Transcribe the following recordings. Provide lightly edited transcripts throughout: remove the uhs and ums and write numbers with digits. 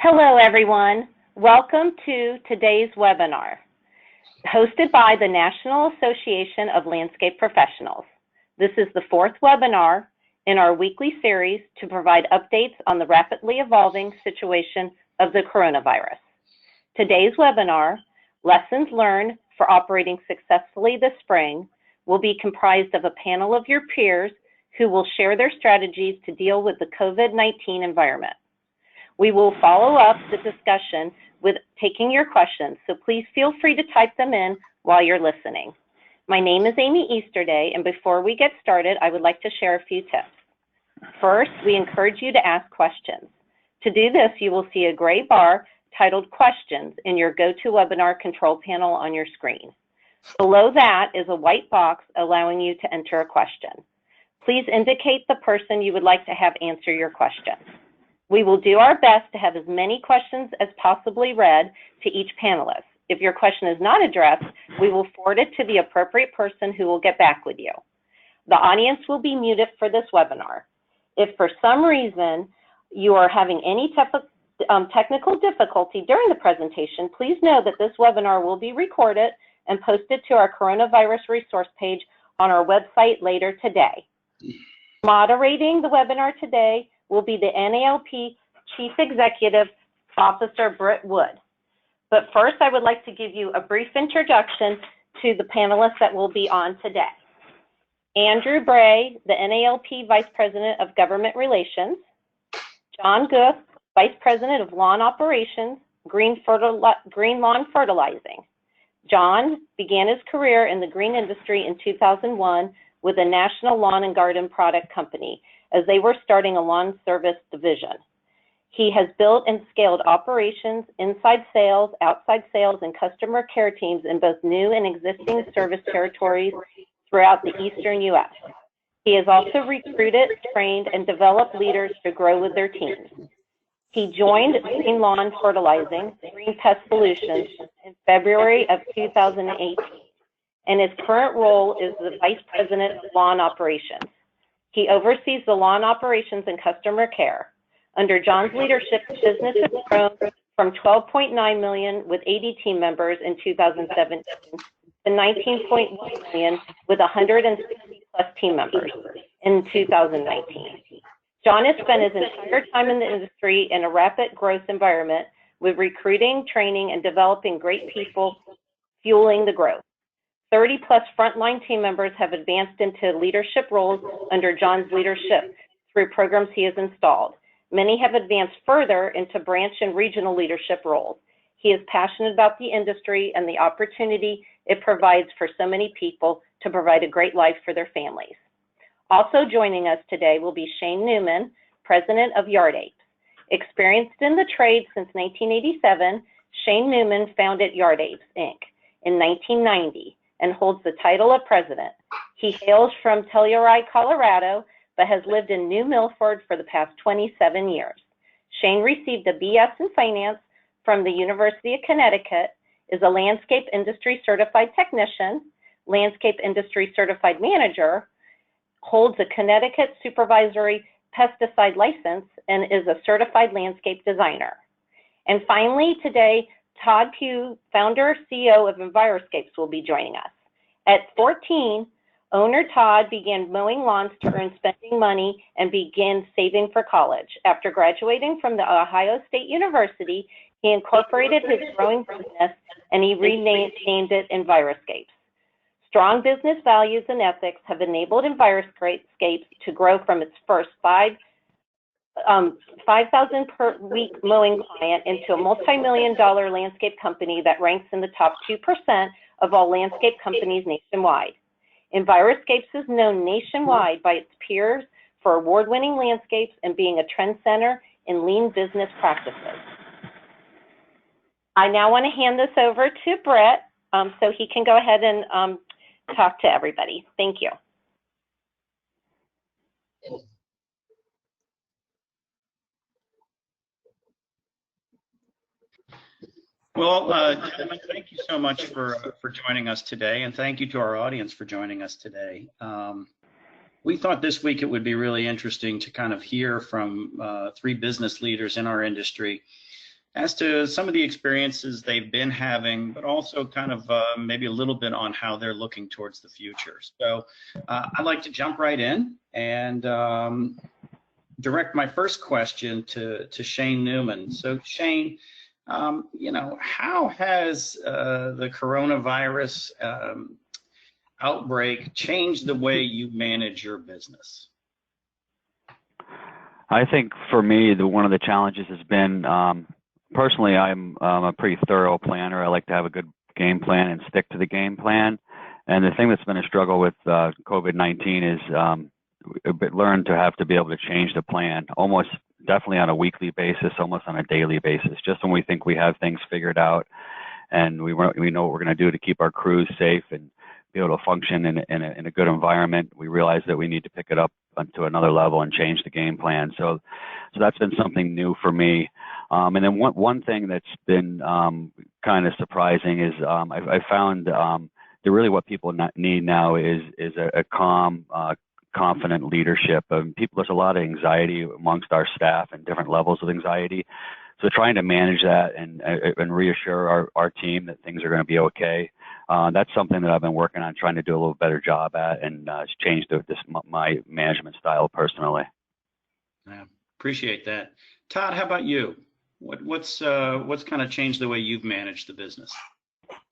Hello, everyone. Welcome to today's webinar, hosted by the National Association of Landscape Professionals. This is the fourth webinar in our weekly series to provide updates on the rapidly evolving situation of the coronavirus. Today's webinar, Lessons Learned for Operating Successfully this Spring, will be comprised of a panel of your peers who will share their strategies to deal with the COVID-19 environment. We will follow up the discussion with taking your questions, so please feel free to type them in while you're listening. My name is Amy Easterday, and before we get started, I would like to share a few tips. First, we encourage you to ask questions. To do this, you will see a gray bar titled Questions in your GoToWebinar control panel on your screen. Below that is a white box allowing you to enter a question. Please indicate the person you would like to have answer your question. We will do our best to have as many questions as possibly read to each panelist. If your question is not addressed, we will forward it to the appropriate person who will get back with you. The audience will be muted for this webinar. If for some reason you are having any technical difficulty during the presentation, please know that this webinar will be recorded and posted to our coronavirus resource page on our website later today. Moderating the webinar today will be the NALP Chief Executive Officer, Britt Wood. But first, I would like to give you a brief introduction to the panelists that will be on today. Andrew Bray, the NALP Vice President of Government Relations. John Guth, Vice President of Lawn Operations, Green Lawn Fertilizing. John began his career in the green industry in 2001 with a national lawn and garden product company, as they were starting a lawn service division. He has built and scaled operations, inside sales, outside sales, and customer care teams in both new and existing service territories throughout the eastern U.S. He has also recruited, trained, and developed leaders to grow with their teams. He joined Green Lawn Fertilizing, Green Pest Solutions, in February of 2018, and his current role is the Vice President of Lawn Operations. He oversees the lawn operations and customer care. Under John's leadership, the business has grown from $12.9 million with 80 team members in 2017 to $19.1 million with 160 plus team members in 2019. John has spent his entire time in the industry in a rapid growth environment with recruiting, training, and developing great people fueling the growth. 30 plus frontline team members have advanced into leadership roles under John's leadership through programs he has installed. Many have advanced further into branch and regional leadership roles. He is passionate about the industry and the opportunity it provides for so many people to provide a great life for their families. Also joining us today will be Shane Newman, President of Yard Apes. Experienced in the trade since 1987, Shane Newman founded Yard Apes, Inc. in 1990 and holds the title of president. He hails from Telluride, Colorado, but has lived in New Milford for the past 27 years. Shane received a BS in finance from the University of Connecticut, is a landscape industry certified technician, landscape industry certified manager, holds a Connecticut supervisory pesticide license, and is a certified landscape designer. And finally, today, Todd Pugh, founder, CEO of Enviroscapes, will be joining us. At 14, owner Todd began mowing lawns to earn spending money and began saving for college. After graduating from the Ohio State University, he incorporated his growing business and he renamed it Enviroscapes. Strong business values and ethics have enabled Enviroscapes to grow from its first 5,000 per week mowing client into a multi-million-dollar landscape company that ranks in the top 2% of all landscape companies nationwide. Enviroscapes is known nationwide by its peers for award-winning landscapes and being a trendsetter in lean business practices. I now want to hand this over to Brett so he can go ahead and talk to everybody. Thank you. Well, gentlemen, thank you so much for joining us today, and thank you to our audience for joining us today. We thought this week it would be really interesting to kind of hear from three business leaders in our industry as to some of the experiences they've been having, but also kind of maybe a little bit on how they're looking towards the future. So I'd like to jump right in and direct my first question to Shane Newman. So Shane, how has the coronavirus outbreak changed the way you manage your business? I think for me, one of the challenges has been, personally, I'm a pretty thorough planner. I like to have a good game plan and stick to the game plan. And the thing that's been a struggle with COVID-19 is learn to have to be able to change the plan, almost definitely on a weekly basis, almost on a daily basis. Just when we think we have things figured out and we know what we're going to do to keep our crews safe and be able to function in a good environment, we realize that we need to pick it up to another level and change the game plan. So that's been something new for me. And then one thing that's been kind of surprising is I found that really what people need now is a calm, confident leadership. There's a lot of anxiety amongst our staff and different levels of anxiety. So trying to manage that and reassure our team that things are going to be okay. That's something that I've been working on, trying to do a little better job at, and it's changed my management style personally. Yeah, appreciate that. Todd, how about you? What's kind of changed the way you've managed the business?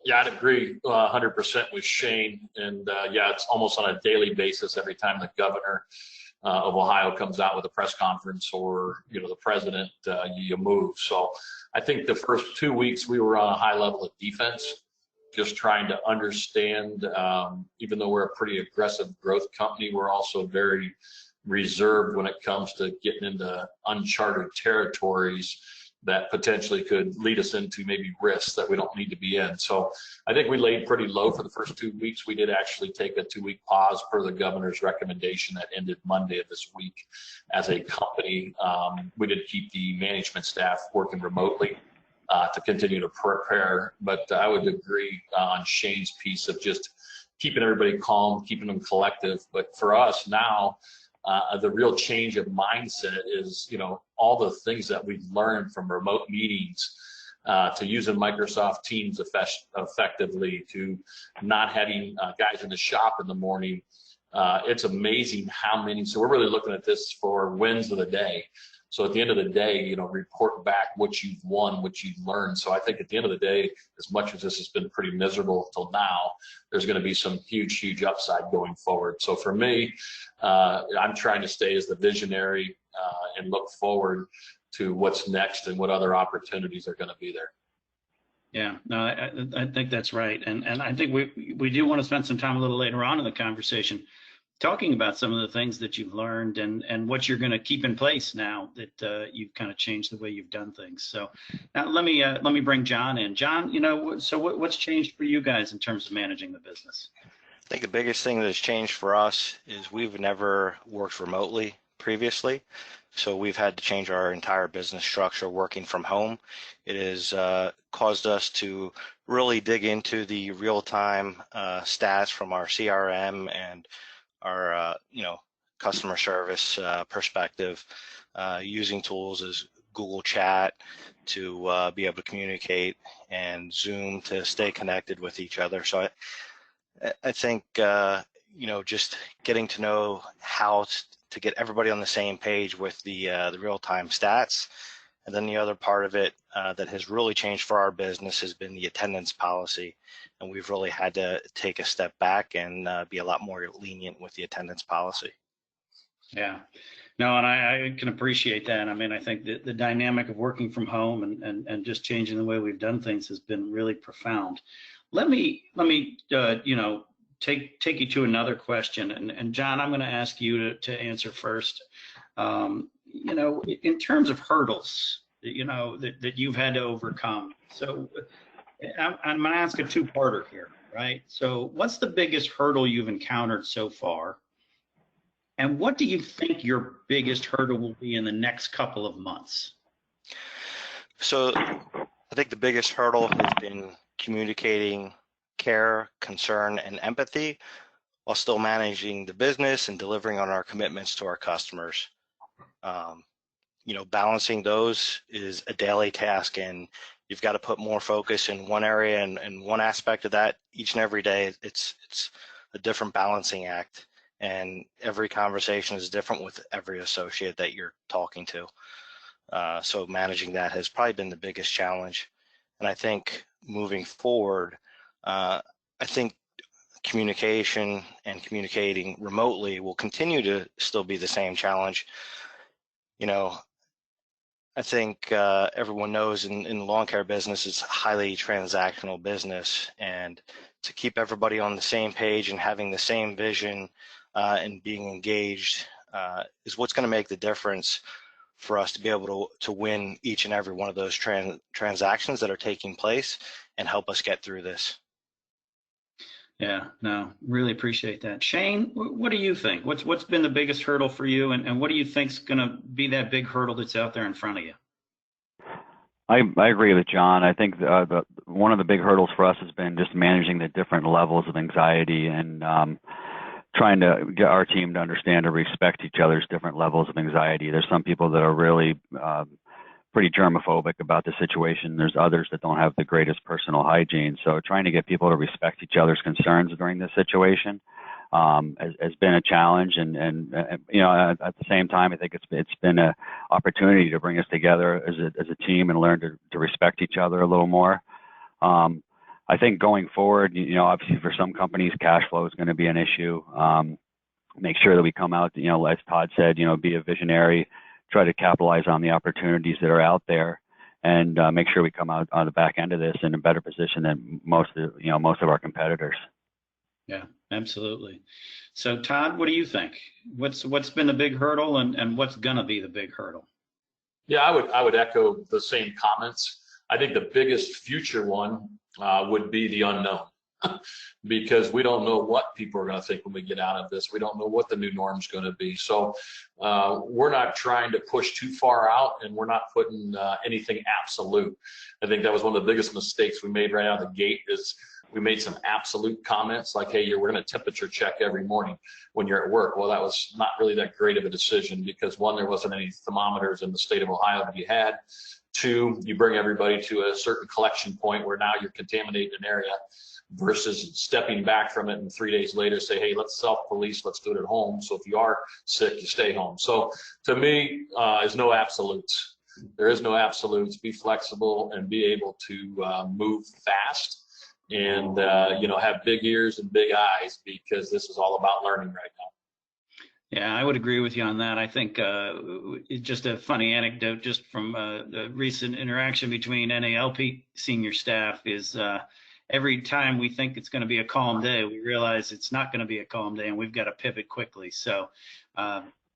Yeah, I'd agree 100% with Shane. And yeah, it's almost on a daily basis every time the governor of Ohio comes out with a press conference or, the president, you move. So I think the first 2 weeks we were on a high level of defense, just trying to understand, even though we're a pretty aggressive growth company, we're also very reserved when it comes to getting into uncharted territories that potentially could lead us into maybe risks that we don't need to be in. So I think we laid pretty low for the first 2 weeks. We did actually take a 2-week pause per the governor's recommendation that ended Monday of this week. As a company, we did keep the management staff working remotely to continue to prepare. But I would agree on Shane's piece of just keeping everybody calm, keeping them collective. But for us now, the real change of mindset is, all the things that we've learned from remote meetings, to using Microsoft Teams effectively, to not having guys in the shop in the morning. It's amazing how many. So we're really looking at this for wins of the day. So at the end of the day, report back what you've won, what you've learned. So I think at the end of the day, as much as this has been pretty miserable till now, there's going to be some huge upside going forward. So for me, I'm trying to stay as the visionary and look forward to what's next and what other opportunities are going to be there. Yeah, no, I think that's right. And I think we do want to spend some time a little later on in the conversation talking about some of the things that you've learned and what you're going to keep in place now that you've kind of changed the way you've done things. So now let me bring John in. John, so what's changed for you guys in terms of managing the business? I think the biggest thing that has changed for us is we've never worked remotely previously. So we've had to change our entire business structure working from home. It has caused us to really dig into the real-time stats from our CRM and our customer service perspective, using tools as Google Chat to be able to communicate, and Zoom to stay connected with each other. So I think just getting to know how to get everybody on the same page with the real-time stats. And then the other part of it that has really changed for our business has been the attendance policy. And we've really had to take a step back and be a lot more lenient with the attendance policy. Yeah, no, and I can appreciate that. I mean, I think the dynamic of working from home and just changing the way we've done things has been really profound. Let me take you to another question. And John, I'm going to ask you to answer first. In terms of hurdles, that you've had to overcome. So I'm going to ask a two-parter here, right? So what's the biggest hurdle you've encountered so far? And what do you think your biggest hurdle will be in the next couple of months? So I think the biggest hurdle has been communicating care, concern, and empathy while still managing the business and delivering on our commitments to our customers. balancing those is a daily task, and you've got to put more focus in one area and one aspect of that each and every day. It's a different balancing act, and every conversation is different with every associate that you're talking to. So managing that has probably been the biggest challenge. And I think moving forward, I think communication and communicating remotely will continue to still be the same challenge. I think everyone knows in the lawn care business, it's a highly transactional business, and to keep everybody on the same page and having the same vision and being engaged is what's going to make the difference for us to be able to win each and every one of those transactions that are taking place and help us get through this. Yeah, no, really appreciate that. Shane, what do you think? What's been the biggest hurdle for you, and what do you think's going to be that big hurdle that's out there in front of you? I agree with John. I think one of the big hurdles for us has been just managing the different levels of anxiety and trying to get our team to understand and respect each other's different levels of anxiety. There's some people that are really pretty germophobic about the situation. There's others that don't have the greatest personal hygiene. So trying to get people to respect each other's concerns during this situation has been a challenge. And at the same time, I think it's been an opportunity to bring us together as a team and learn to respect each other a little more. I think going forward, obviously for some companies, cash flow is going to be an issue. Make sure that we come out, as Todd said, be a visionary, try to capitalize on the opportunities that are out there, and make sure we come out on the back end of this in a better position than most of our competitors. Yeah, absolutely. So Todd, what do you think? What's been the big hurdle, and what's going to be the big hurdle? Yeah, I would echo the same comments. I think the biggest future one would be the unknown. Because we don't know what people are going to think when we get out of this. We don't know what the new norm is going to be. So we're not trying to push too far out, and we're not putting anything absolute. I think that was one of the biggest mistakes we made right out of the gate is we made some absolute comments like, hey, we're going to temperature check every morning when you're at work. Well, that was not really that great of a decision because, one, there wasn't any thermometers in the state of Ohio to be had. Two, you bring everybody to a certain collection point where now you're contaminating an area, versus stepping back from it and 3 days later say, hey, let's self-police, let's do it at home. So if you are sick, you stay home. So to me, there's no absolutes. There is no absolutes. Be flexible and be able to move fast and, have big ears and big eyes, because this is all about learning right now. Yeah, I would agree with you on that. I think just a funny anecdote just from the recent interaction between NALP senior staff is every time we think it's going to be a calm day, we realize it's not going to be a calm day, and we've got to pivot quickly. So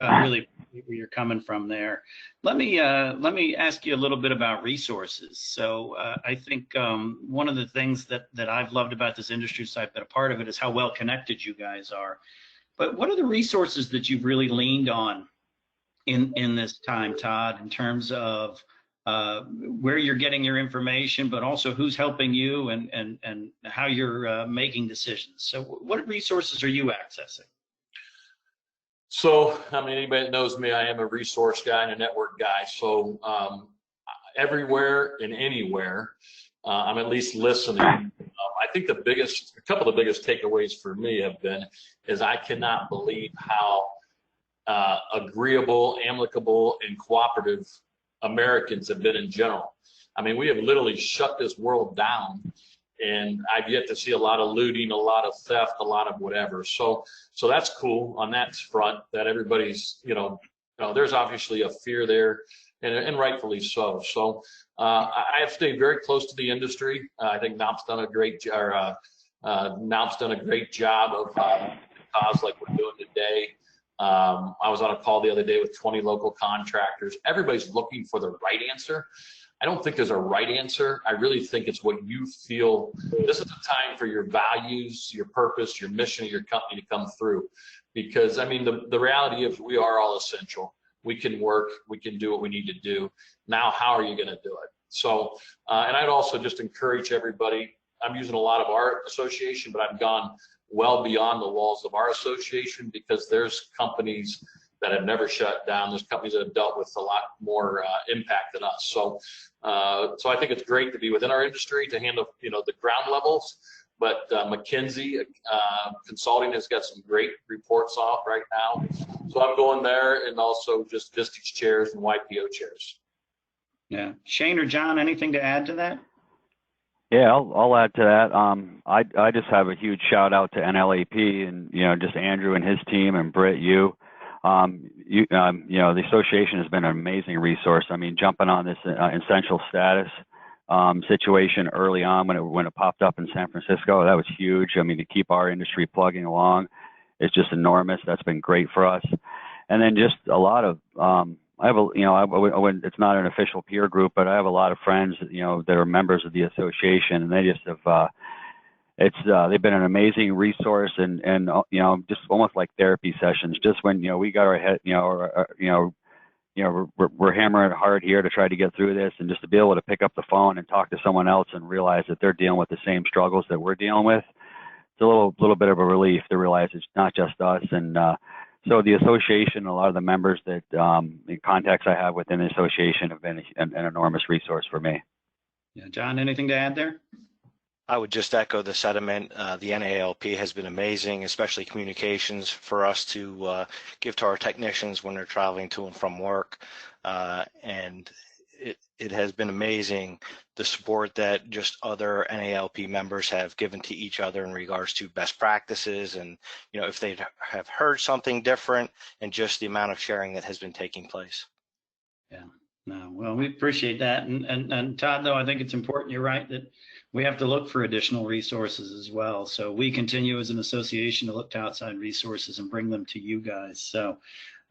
really where you're coming from there. Let me ask you a little bit about resources. So I think one of the things that I've loved about this industry, so I've been a part of it, is how well connected you guys are. But what are the resources that you've really leaned on in this time, Todd, in terms of where you're getting your information, but also who's helping you and how you're making decisions? So what resources are you accessing? So, anybody that knows me, I am a resource guy and a network guy. So everywhere and anywhere, I'm at least listening. I think a couple of the biggest takeaways for me have been is I cannot believe how agreeable, amicable, and cooperative Americans have been in general. We have literally shut this world down, and I've yet to see a lot of looting, a lot of theft, a lot of whatever. So that's cool on that front, that everybody's, there's obviously a fear there, and rightfully so. So I have stayed very close to the industry. I think NALP's done a great job of cause like we're doing today. I was on a call the other day with 20 local contractors. Everybody's looking for the right answer. I don't think there's a right answer. I really think it's what you feel. This is the time for your values, your purpose, your mission of your company to come through. Because, the reality is we are all essential. We can work, we can do what we need to do. Now, how are you going to do it? So, and I'd also just encourage everybody. I'm using a lot of our association, but I've gone well beyond the walls of our association, because there's companies that have never shut down. There's companies that have dealt with a lot more impact than us. So I think it's great to be within our industry to handle, the ground levels. But McKinsey Consulting has got some great reports off right now. So I'm going there, and also just Vistage chairs and YPO chairs. Yeah. Shane or John, anything to add to that? Yeah, I'll add to that. I just have a huge shout out to NLAP and just Andrew and his team, and Britt, you. The association has been an amazing resource. I mean, jumping on this essential status situation early on when it popped up in San Francisco, that was huge. I mean, to keep our industry plugging along is just enormous. That's been great for us. And then just a lot of it's not an official peer group, but I have a lot of friends that are members of the association, and they just have they've been an amazing resource, and just almost like therapy sessions. Just when we got our head we're hammering hard here to try to get through this, and just to be able to pick up the phone and talk to someone else and realize that they're dealing with the same struggles that we're dealing with, it's a little bit of a relief to realize it's not just us. And so the association, a lot of the members that the contacts I have within the association have been an enormous resource for me. Yeah, John, anything to add there? I would just echo the sentiment. The NALP has been amazing, especially communications for us to give to our technicians when they're traveling to and from work. And it has been amazing, the support that just other NALP members have given to each other in regards to best practices, and if they have heard something different, and just the amount of sharing that has been taking place. Yeah, no, well, we appreciate that. And Todd, though, I think it's important, you're right, that we have to look for additional resources as well. So we continue as an association to look to outside resources and bring them to you guys. So,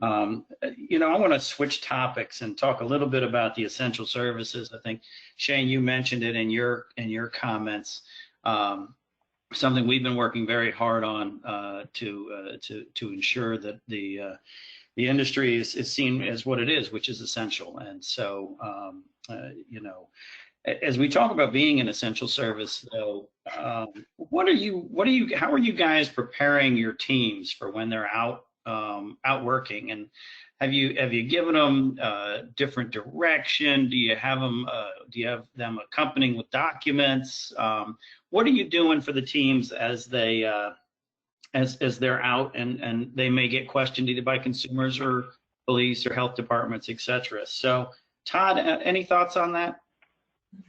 I want to switch topics and talk a little bit about the essential services. I think, Shane, you mentioned it in your comments. Something we've been working very hard on to ensure that the industry is seen as what it is, which is essential. And so, as we talk about being an essential service, though, how are you guys preparing your teams for when they're out working? And have you given them different direction? Do you have them accompanying with documents? What are you doing for the teams as they as they're out and they may get questioned either by consumers or police or health departments, et cetera? So, Todd, any thoughts on that?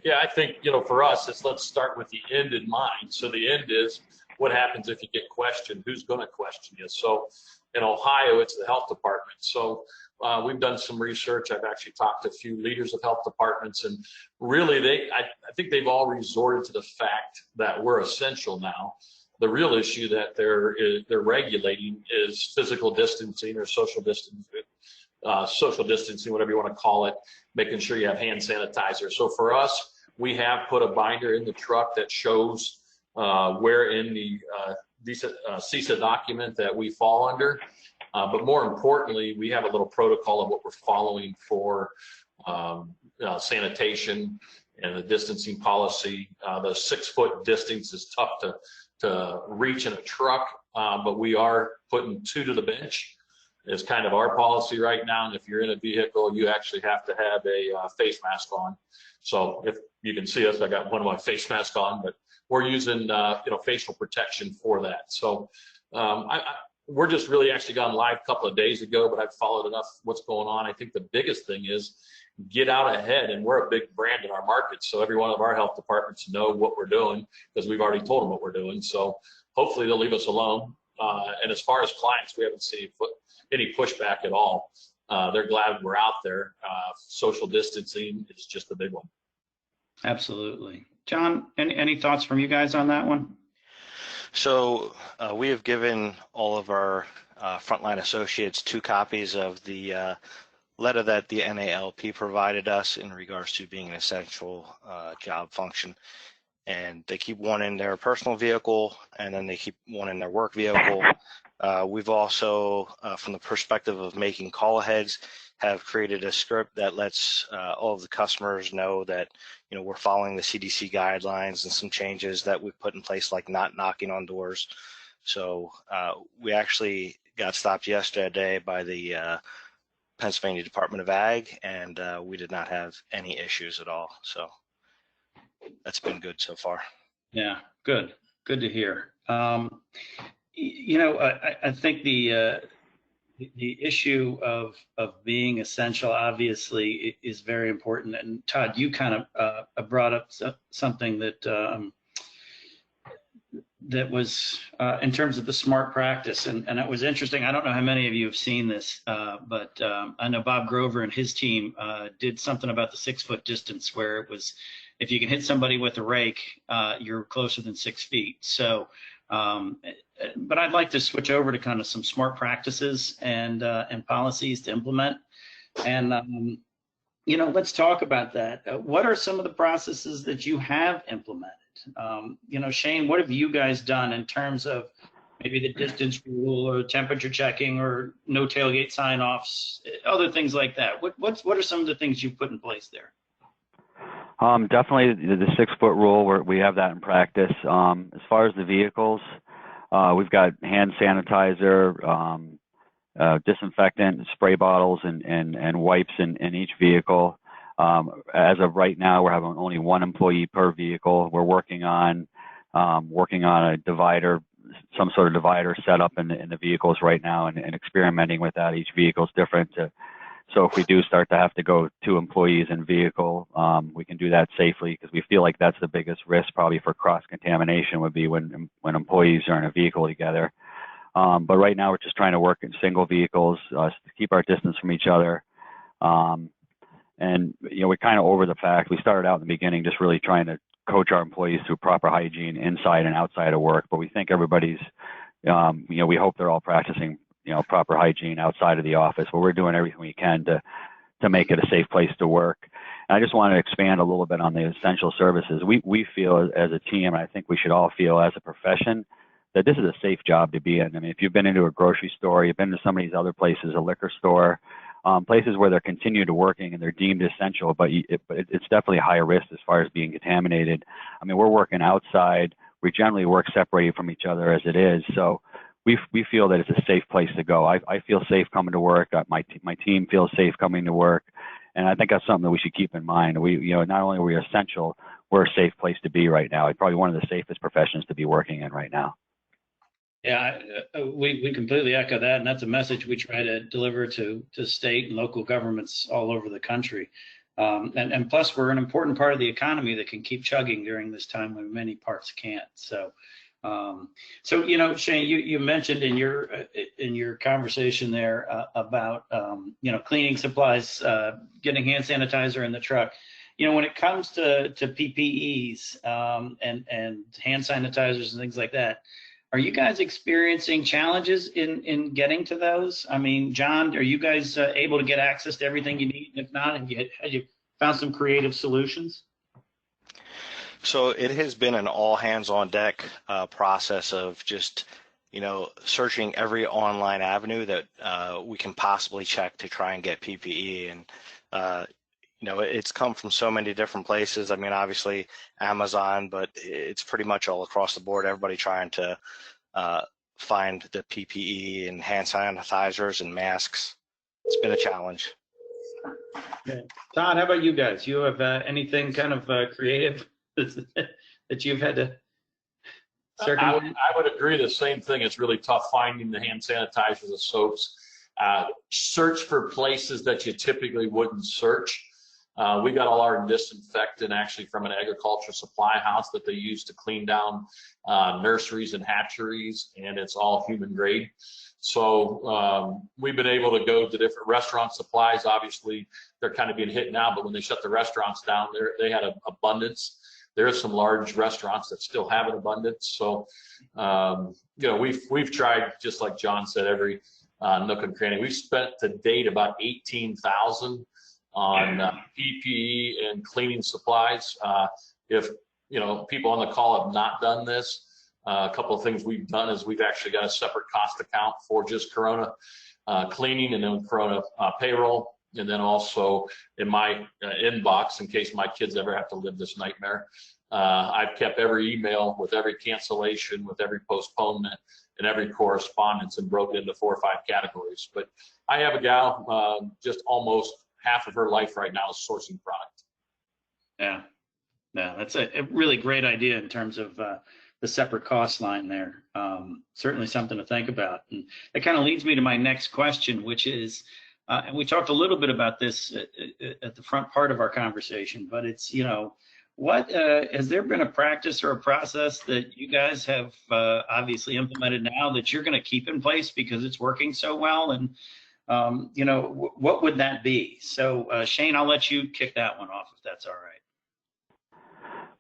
Yeah, I think, for us, let's start with the end in mind. So the end is, what happens if you get questioned? Who's going to question you? So in Ohio, it's the health department. So we've done some research. I've actually talked to a few leaders of health departments, and really I think they've all resorted to the fact that we're essential now. The real issue that they're regulating is physical distancing or social distancing, whatever you want to call it, making sure you have hand sanitizer. So for us, we have put a binder in the truck that shows where in the CISA document that we fall under. But more importantly, we have a little protocol of what we're following for sanitation and the distancing policy. The 6-foot distance is tough to reach in a truck, but we are putting 2 to the bench. Is kind of our policy right now. And if you're in a vehicle, you actually have to have a face mask on. So if you can see us, I got one of my face masks on, but we're using facial protection for that. So we're just really actually gone live a couple of days ago, but I've followed enough what's going on. I think the biggest thing is get out ahead, and we're a big brand in our market. So every one of our health departments know what we're doing because we've already told them what we're doing. So hopefully they'll leave us alone. And as far as clients, we haven't seen any pushback at all. They're glad we're out there. Social distancing is just a big one. Absolutely. John, any thoughts from you guys on that one? So we have given all of our frontline associates 2 copies of the letter that the NALP provided us in regards to being an essential job function. And they keep one in their personal vehicle, and then they keep one in their work vehicle. We've also, from the perspective of making call aheads, have created a script that lets all of the customers know that we're following the CDC guidelines and some changes that we've put in place, like not knocking on doors. So we actually got stopped yesterday by the Pennsylvania Department of Ag, and we did not have any issues at all. So that's been good so far. Yeah, good to hear. You know, I think the issue of being essential obviously is very important. And Todd, you kind of brought up something that that was in terms of the smart practice, and it was interesting. I don't know how many of you have seen this, but I know Bob Grover and his team did something about the 6-foot distance, where it was, if you can hit somebody with a rake, you're closer than 6 feet. So, but I'd like to switch over to kind of some smart practices and policies to implement. And you know, let's talk about that. What are some of the processes that you have implemented? You know, Shane, what have you guys done in terms of maybe the distance rule or temperature checking or no tailgate sign-offs, other things like that? What are some of the things you've put in place there? Definitely the 6-foot rule, where we have that in practice. As far as the vehicles, we've got hand sanitizer, disinfectant, spray bottles, and wipes in each vehicle. As of right now, we're having only 1 employee per vehicle. We're working on a divider, some sort of divider set up in the vehicles right now, and experimenting with that. Each vehicle is different. So if we do start to have to go 2 employees in vehicle, we can do that safely, because we feel like that's the biggest risk probably for cross-contamination would be when employees are in a vehicle together. But right now we're just trying to work in single vehicles to keep our distance from each other. And, you know, we're kind of over the fact. We started out in the beginning just really trying to coach our employees through proper hygiene inside and outside of work. But we think everybody's, you know, we hope they're all practicing, you know, proper hygiene outside of the office. But we're doing everything we can to make it a safe place to work. And I just want to expand a little bit on the essential services. We feel as a team, and I think we should all feel as a profession, that this is a safe job to be in. I mean, if you've been into a grocery store, you've been to some of these other places, a liquor store, places where they're continued to working and they're deemed essential, but it's definitely a higher risk as far as being contaminated. I mean, we're working outside. We generally work separated from each other as it is. So we feel that it's a safe place to go. I feel safe coming to work. My team feels safe coming to work. And I think that's something that we should keep in mind. You know, not only are we essential, we're a safe place to be right now. It's probably one of the safest professions to be working in right now. Yeah, we completely echo that, and that's a message we try to deliver to state and local governments all over the country. And plus, we're an important part of the economy that can keep chugging during this time when many parts can't. So, you know, Shane, you mentioned in your conversation there about you know, cleaning supplies, getting hand sanitizer in the truck. You know, when it comes to PPEs and hand sanitizers and things like that, are you guys experiencing challenges in getting to those? I mean, John, are you guys able to get access to everything you need? If not, have you found some creative solutions? So it has been an all hands on deck process of just, you know, searching every online avenue that we can possibly check to try and get PPE. And, you know, it's come from so many different places. I mean, obviously Amazon, but it's pretty much all across the board. Everybody trying to find the PPE and hand sanitizers and masks. It's been a challenge. Okay. Todd, how about you guys? You have anything kind of creative that you've had to circumvent? I would agree. The same thing. It's really tough finding the hand sanitizers, the soaps. Search for places that you typically wouldn't search. We got all our disinfectant actually from an agriculture supply house that they use to clean down nurseries and hatcheries, and it's all human grade. So we've been able to go to different restaurant supplies. Obviously, they're kind of being hit now, but when they shut the restaurants down, they had an abundance. There are some large restaurants that still have an abundance. So, you know, we've tried, just like John said, every nook and cranny. We've spent to date about $18,000 on PPE and cleaning supplies. If, you know, people on the call have not done this, a couple of things we've done is we've actually got a separate cost account for just Corona cleaning and then Corona payroll. And then also in my inbox, in case my kids ever have to live this nightmare, I've kept every email with every cancellation, with every postponement, in every correspondence and broke it into 4 or 5 categories. But I have a gal, just almost half of her life right now is sourcing product. Yeah, no, that's a really great idea in terms of the separate cost line there. Certainly something to think about. And that kind of leads me to my next question, which is, and we talked a little bit about this at the front part of our conversation, but it's, what has there been a practice or a process that you guys have obviously implemented now that you're going to keep in place because it's working so well? And, what would that be? So Shane, I'll let you kick that one off if that's all right.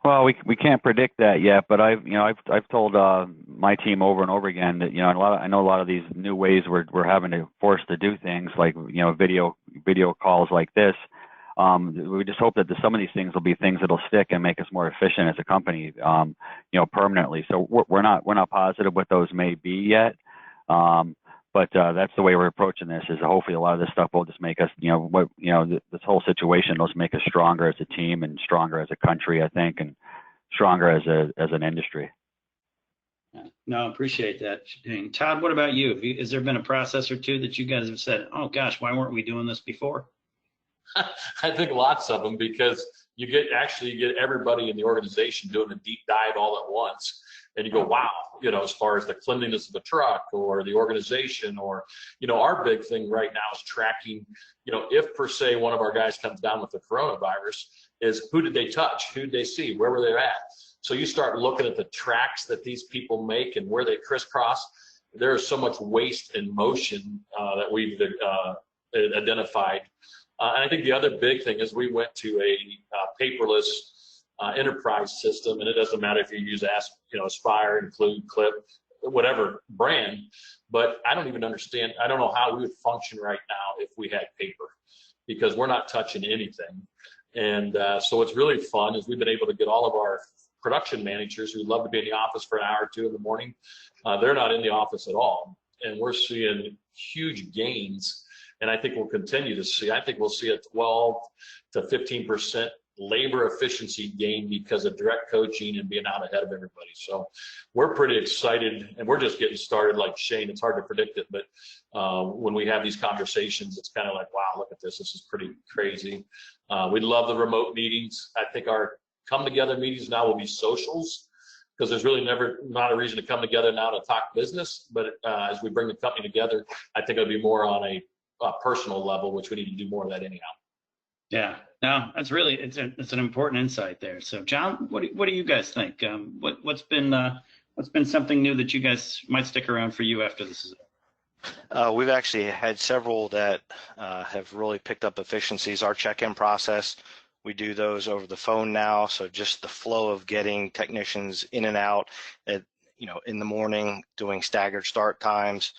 Well, we can't predict that yet, but I've told my team over and over again that I know a lot of these new ways we're having to force to do things like video calls like this. We just hope that some of these things will be things that'll stick and make us more efficient as a company, permanently. So we're not positive what those may be yet, but that's the way we're approaching this. Is hopefully a lot of this stuff will just make us, this whole situation will just make us stronger as a team and stronger as a country, I think, and stronger as an industry. No, appreciate that. Shane. Todd, what about you? Has there been a process or two that you guys have said, oh gosh, why weren't we doing this before? I think lots of them, because you get everybody in the organization doing a deep dive all at once, and you go, wow, as far as the cleanliness of the truck or the organization, or our big thing right now is tracking, if per se one of our guys comes down with the coronavirus, is who did they touch, who did they see, where were they at? So you start looking at the tracks that these people make and where they crisscross. There is so much waste in motion that we've identified. And I think the other big thing is we went to a paperless enterprise system, and it doesn't matter if you use Aspire, Include, Clip, whatever brand, but I don't even understand. I don't know how we would function right now if we had paper, because we're not touching anything. And so what's really fun is we've been able to get all of our production managers who love to be in the office for an hour or two in the morning. They're not in the office at all, and we're seeing huge gains. And I think we'll continue to see. I think we'll see a 12 to 15% labor efficiency gain because of direct coaching and being out ahead of everybody. So we're pretty excited, and we're just getting started. Like Shane, it's hard to predict it, but when we have these conversations, it's kind of like, wow, look at this. This is pretty crazy. We love the remote meetings. I think our come together meetings now will be socials, because there's really not a reason to come together now to talk business. But as we bring the company together, I think it'll be more on a personal level, which we need to do more of that anyhow. Yeah, no, that's really, it's an important insight there. So John, what do you guys think? What's been something new that you guys might stick around for you after this is over? We've actually had several that have really picked up efficiencies. Our check-in process, we do those over the phone now. So just the flow of getting technicians in and out in the morning, doing staggered start times,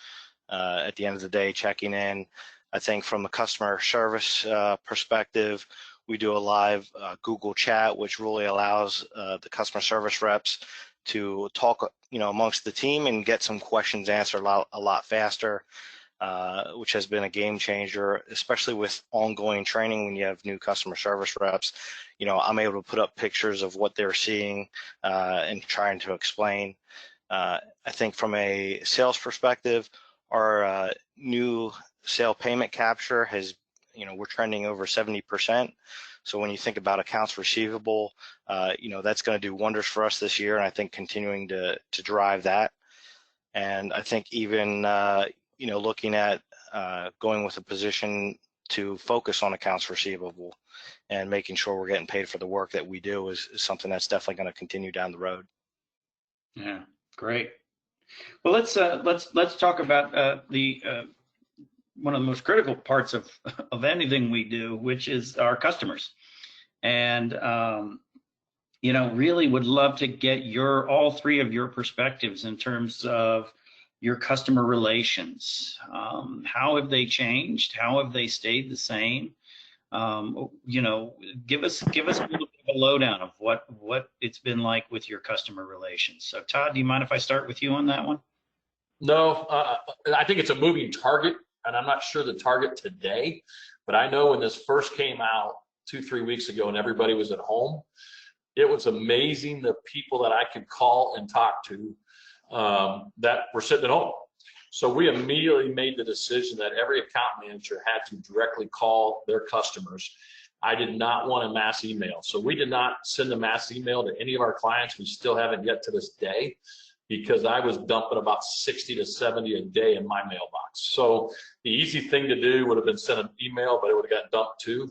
at the end of the day, checking in. I think from a customer service perspective, we do a live Google chat, which really allows the customer service reps to talk, amongst the team and get some questions answered a lot faster, which has been a game changer, especially with ongoing training. When you have new customer service reps, I'm able to put up pictures of what they're seeing and trying to explain. I think from a sales perspective, our new sale payment capture has, we're trending over 70%. So when you think about accounts receivable, that's going to do wonders for us this year, and I think continuing to drive that. And I think even, looking at going with a position to focus on accounts receivable and making sure we're getting paid for the work that we do is something that's definitely going to continue down the road. Yeah, great. Well, let's talk about one of the most critical parts of anything we do, which is our customers. And really would love to get all three of your perspectives in terms of your customer relations. How have they changed? How have they stayed the same? Give us a little bit of a lowdown of what it's been like with your customer relations. So Todd, do you mind if I start with you on that one? No, I think it's a moving target, and I'm not sure the target today, but I know when this first came out 2-3 weeks ago and everybody was at home, it was amazing the people that I could call and talk to that were sitting at home. So we immediately made the decision that every account manager had to directly call their customers. I did not want a mass email. So we did not send a mass email to any of our clients. We still haven't yet to this day, because I was dumping about 60 to 70 a day in my mailbox. So the easy thing to do would have been send an email, but it would have got dumped too.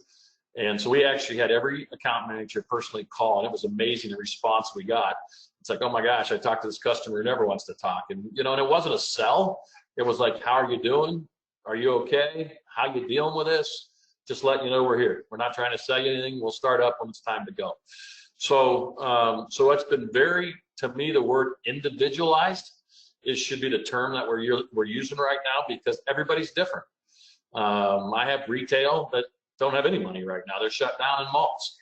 And so we actually had every account manager personally call, and it was amazing the response we got. It's like, oh my gosh, I talked to this customer who never wants to talk. And, you know, and it wasn't a sell. It was like, how are you doing? Are you okay? How you dealing with this? Just letting you know we're here. We're not trying to sell you anything. We'll start up when it's time to go. So, so it's been very, to me, the word individualized should be the term that we're using right now, because everybody's different. I have retail that don't have any money right now. They're shut down in malls.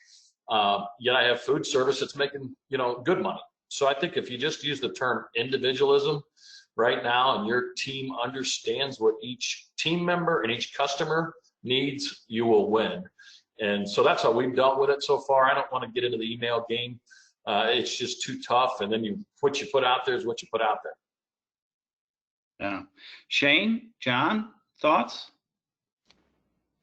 Yet I have food service that's making, you know, good money. So I think if you just use the term individualism right now, and your team understands what each team member and each customer needs, you will win. And so that's how we've dealt with it so far. I don't want to get into the email game. It's just too tough. And then what you put out there is what you put out there. Yeah. Shane, John, thoughts?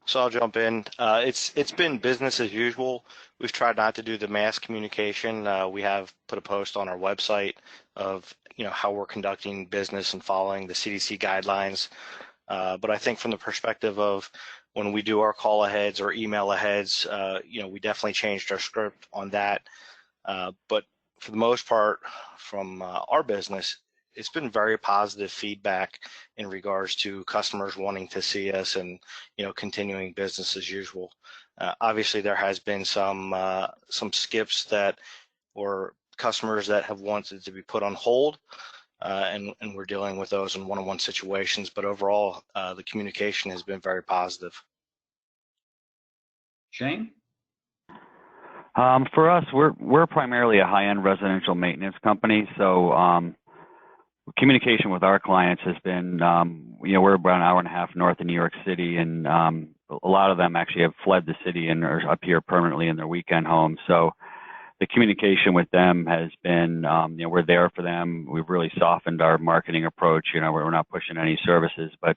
So I'll jump in. It's been business as usual. We've tried not to do the mass communication. We have put a post on our website of, you know, how we're conducting business and following the CDC guidelines. But I think from the perspective of when we do our call aheads or email aheads, you know, we definitely changed our script on that. But for the most part, from our business, it's been very positive feedback in regards to customers wanting to see us and, you know, continuing business as usual. Obviously, there has been some skips that, or customers that have wanted to be put on hold, and we're dealing with those in one-on-one situations. But overall, the communication has been very positive. Shane? For us, we're primarily a high-end residential maintenance company, so communication with our clients has been, you know, we're about an hour and a half north of New York City, and a lot of them actually have fled the city and are up here permanently in their weekend homes. So the communication with them has been, you know, we're there for them. We've really softened our marketing approach. You know, we're not pushing any services, but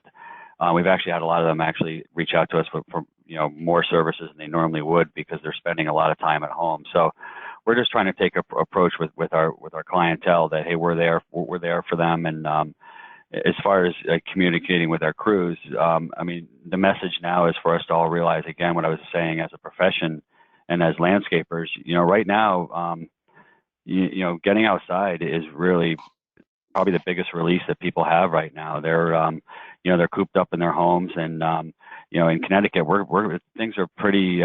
we've actually had a lot of them actually reach out to us for you know, more services than they normally would, because they're spending a lot of time at home. So we're just trying to take a approach with our clientele that, hey, we're there for them. And as far as communicating with our crews, I mean, the message now is for us to all realize, again, what I was saying, as a profession and as landscapers, you know, right now, you know, getting outside is really probably the biggest release that people have right now. They're, you know, they're cooped up in their homes, and you know, in Connecticut, things are pretty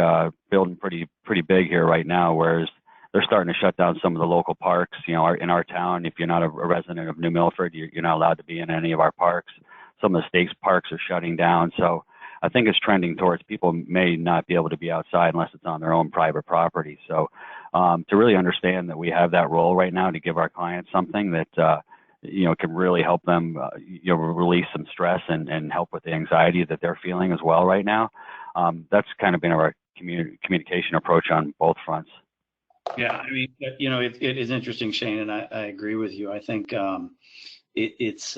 building pretty big here right now. Whereas they're starting to shut down some of the local parks. You know, in our town, if you're not a resident of New Milford, you're not allowed to be in any of our parks. Some of the state's parks are shutting down. So I think it's trending towards people may not be able to be outside unless it's on their own private property. So to really understand that we have that role right now to give our clients something that you know, can really help them, you know, release some stress and help with the anxiety that they're feeling as well right now. That's kind of been our communication approach on both fronts. Yeah, I mean, you know, it is interesting, Shane, and I agree with you. I think it's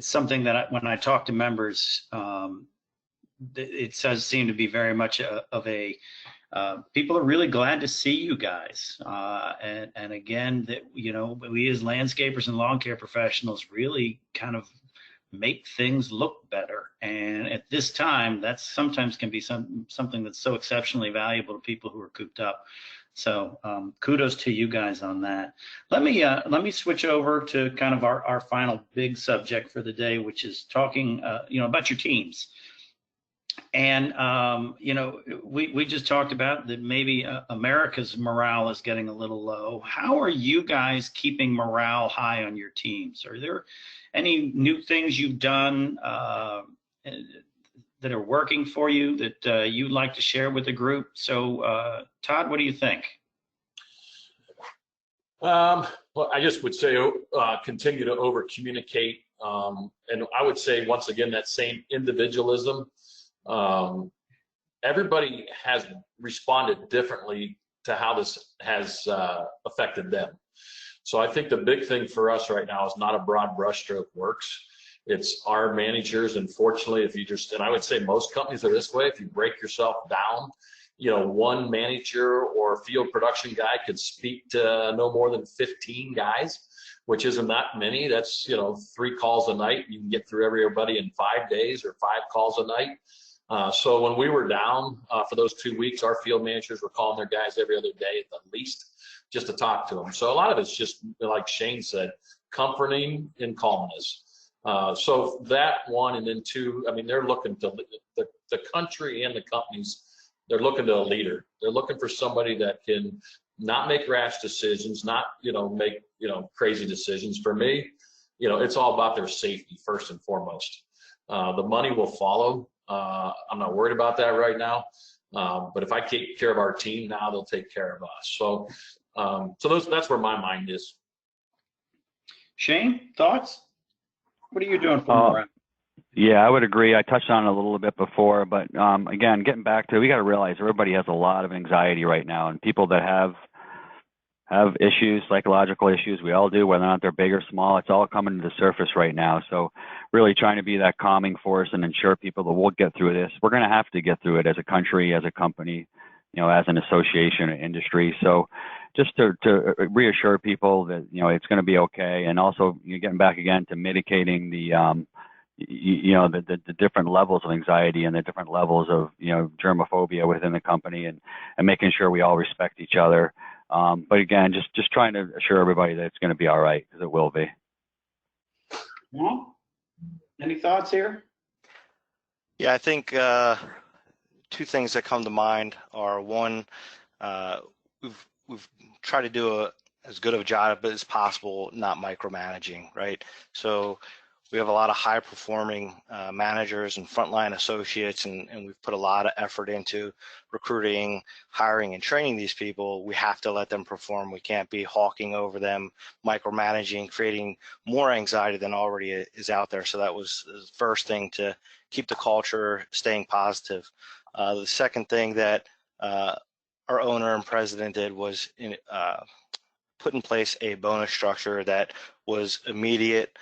something that when I talk to members, it does seem to be very much of a people are really glad to see you guys. And again, that, you know, we as landscapers and lawn care professionals really kind of make things look better. And at this time, that sometimes can be something that's so exceptionally valuable to people who are cooped up. So kudos to you guys on that. Let me switch over to kind of our final big subject for the day, which is talking, you know, about your teams. And, you know, we just talked about that maybe America's morale is getting a little low. How are you guys keeping morale high on your teams? Are there any new things you've done that are working for you that you'd like to share with the group? So, Todd, what do you think? Well, I just would say continue to over communicate. And I would say, once again, that same individualism. Everybody has responded differently to how this has affected them. So I think the big thing for us right now is not a broad brushstroke works. It's our managers, and fortunately, if you just, and I would say most companies are this way, if you break yourself down, you know, one manager or field production guy could speak to no more than 15 guys, which isn't that many. That's, you know, 3 calls a night. You can get through everybody in 5 days or 5 calls a night. So when we were down for those 2 weeks, our field managers were calling their guys every other day at the least, just to talk to them. So a lot of it's just, like Shane said, comforting and calmness. So that one, and then 2, I mean, they're looking to the country and the companies, they're looking to a leader. They're looking for somebody that can not make rash decisions, not, you know, make, you know, crazy decisions. For me, you know, it's all about their safety first and foremost. The money will follow. I'm not worried about that right now. But if I take care of our team now, they'll take care of us. So, that's where my mind is. Shane, thoughts? What are you doing for morale? Yeah, I would agree. I touched on it a little bit before, but again, getting back to, we got to realize everybody has a lot of anxiety right now, and people that have issues, psychological issues, we all do, whether or not they're big or small, it's all coming to the surface right now. So really trying to be that calming force and ensure people that we'll get through this. We're going to have to get through it as a country, as a company, you know, as an association, an industry. So just to reassure people that, you know, it's going to be okay. And also, you're getting back again to mitigating the, you know, the different levels of anxiety and the different levels of, you know, germophobia within the company, and making sure we all respect each other. But again, just trying to assure everybody that it's going to be all right, because it will be. Well, any thoughts here? Yeah, I think 2 things that come to mind are, one, we've tried to do as good of a job as possible not micromanaging, right? So we have a lot of high performing managers and frontline associates, and we've put a lot of effort into recruiting, hiring, and training these people. We have to let them perform. We can't be hawking over them, micromanaging, creating more anxiety than already is out there. So that was the first thing, to keep the culture staying positive. The second thing that our owner and president did was put in place a bonus structure that was immediate,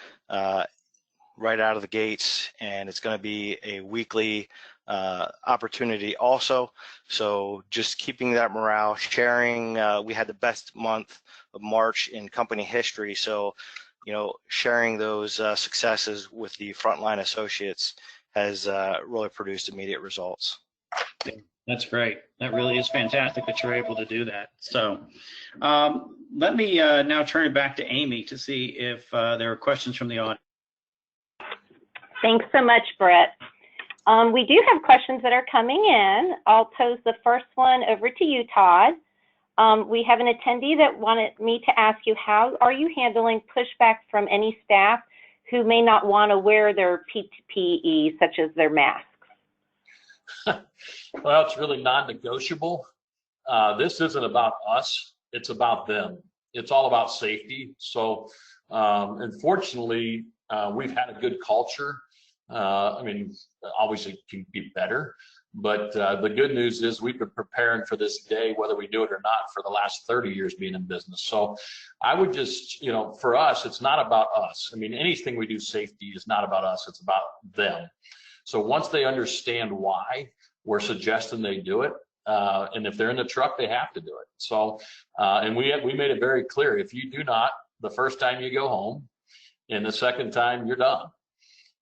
right out of the gates, and it's going to be a weekly opportunity also. So just keeping that morale, sharing. We had the best month of March in company history, so, you know, sharing those successes with the frontline associates has really produced immediate results. That's great. That really is fantastic that you're able to do that. So let me now turn it back to Amy to see if there are questions from the audience. Thanks so much, Brett. We do have questions that are coming in. I'll pose the first one over to you, Todd. We have an attendee that wanted me to ask you, how are you handling pushback from any staff who may not want to wear their PPE, such as their masks? Well, it's really non-negotiable. This isn't about us, it's about them. It's all about safety. So unfortunately, we've had a good culture. I mean, obviously it can be better, but the good news is we've been preparing for this day, whether we do it or not, for the last 30 years being in business. So I would just, you know, for us, it's not about us. I mean, anything we do safety is not about us, it's about them. So once they understand why we're suggesting they do it, and if they're in the truck, they have to do it. So, and we made it very clear, if you do not, the first time you go home, and the second time you're done.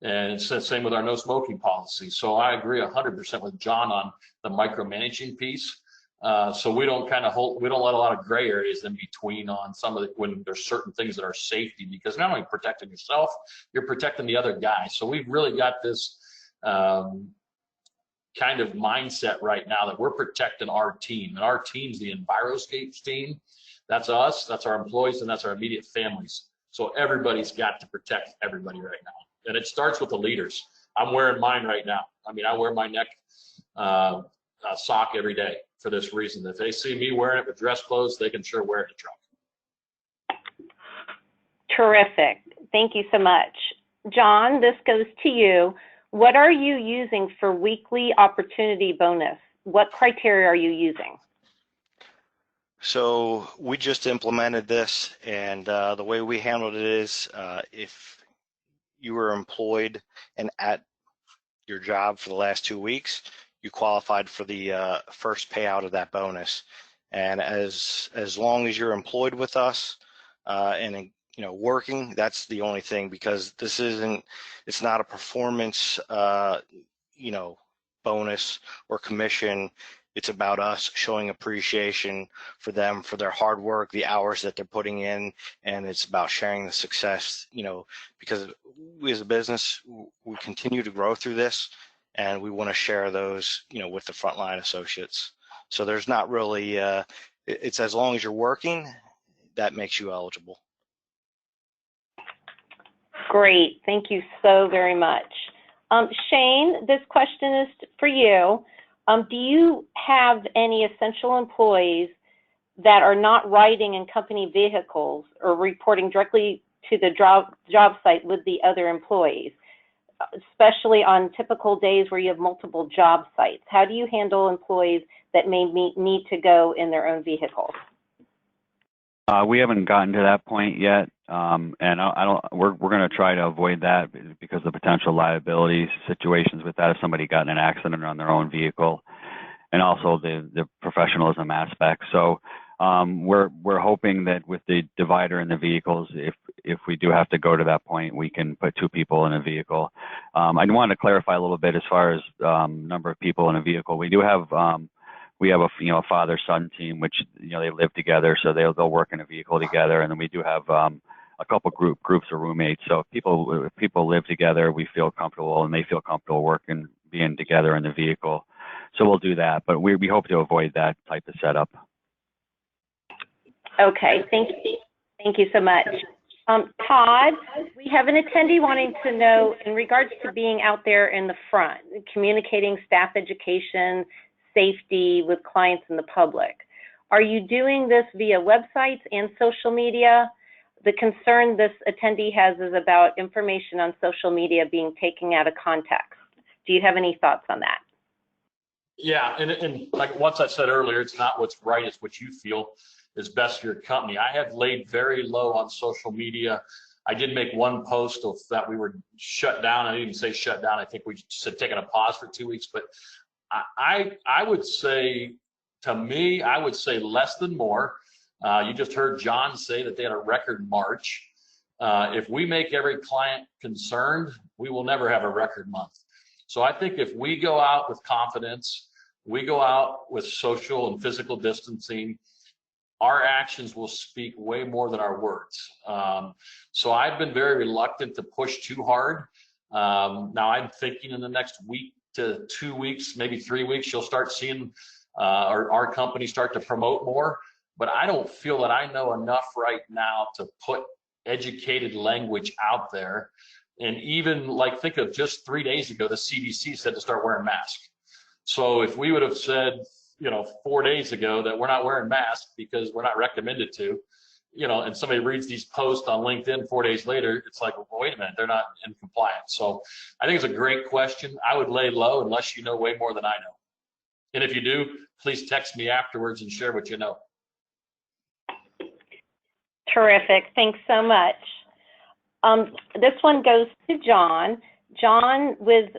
And it's the same with our no smoking policy. So I agree 100% with John on the micromanaging piece. So we don't we don't let a lot of gray areas in between on some of the, when there's certain things that are safety, because not only protecting yourself, you're protecting the other guy. So we've really got this kind of mindset right now that we're protecting our team, and our team's the Enviroscapes team. That's us, that's our employees, and that's our immediate families. So everybody's got to protect everybody right now. And it starts with the leaders. I'm wearing mine right now. I mean, I wear my neck sock every day for this reason. If they see me wearing it with dress clothes, they can sure wear it in the truck. Terrific. Thank you so much. John, this goes to you. What are you using for weekly opportunity bonus? What criteria are you using? So we just implemented this, and the way we handled it is if you were employed and at your job for the last 2 weeks, you qualified for the first payout of that bonus. And as long as you're employed with us and working, that's the only thing, because it's not a performance bonus or commission. It's about us showing appreciation for them, for their hard work, the hours that they're putting in, and it's about sharing the success, because we as a business, we continue to grow through this, and we want to share those, with the frontline associates. So there's not really, it's as long as you're working, that makes you eligible. Great. Thank you so very much. Shane, this question is for you. Do you have any essential employees that are not riding in company vehicles or reporting directly to the job site with the other employees, especially on typical days where you have multiple job sites? How do you handle employees that may need to go in their own vehicles? We haven't gotten to that point yet, and we're going to try to avoid that because of potential liability situations with that if somebody got in an accident on their own vehicle, and also the professionalism aspect. So we're hoping that with the divider in the vehicles, if we do have to go to that point, we can put 2 people in a vehicle. I wanted to clarify a little bit as far as number of people in a vehicle. We do have a father-son team, which they live together, so they'll work in a vehicle together, and then we do have a couple groups of roommates. So if people live together, we feel comfortable, and they feel comfortable being together in the vehicle. So we'll do that, but we hope to avoid that type of setup. Okay, thank you. Thank you so much. Todd, we have an attendee wanting to know in regards to being out there in the front, communicating staff education, safety with clients and the public. Are you doing this via websites and social media? The concern this attendee has is about information on social media being taken out of context. Do you have any thoughts on that? Yeah, and like once I said earlier, it's not what's right, it's what you feel is best for your company. I have laid very low on social media. I did make one post of that we were shut down. I didn't even say shut down. I think we said taking a pause for 2 weeks, but I would say, to me, I would say less than more. You just heard John say that they had a record March. If we make every client concerned, we will never have a record month. So I think if we go out with confidence, we go out with social and physical distancing, our actions will speak way more than our words. So I've been very reluctant to push too hard. Now I'm thinking in the next week to 2 weeks, maybe 3 weeks, you'll start seeing our company start to promote more. But I don't feel that I know enough right now to put educated language out there. And even like, think of just 3 days ago, the CDC said to start wearing masks. So if we would have said, 4 days ago that we're not wearing masks because we're not recommended to, and somebody reads these posts on LinkedIn 4 days later, it's like, well, wait a minute, they're not in compliance. So I think it's a great question. I would lay low unless you know way more than I know. And if you do, please text me afterwards and share what you know. Terrific. Thanks so much. This one goes to John. John, with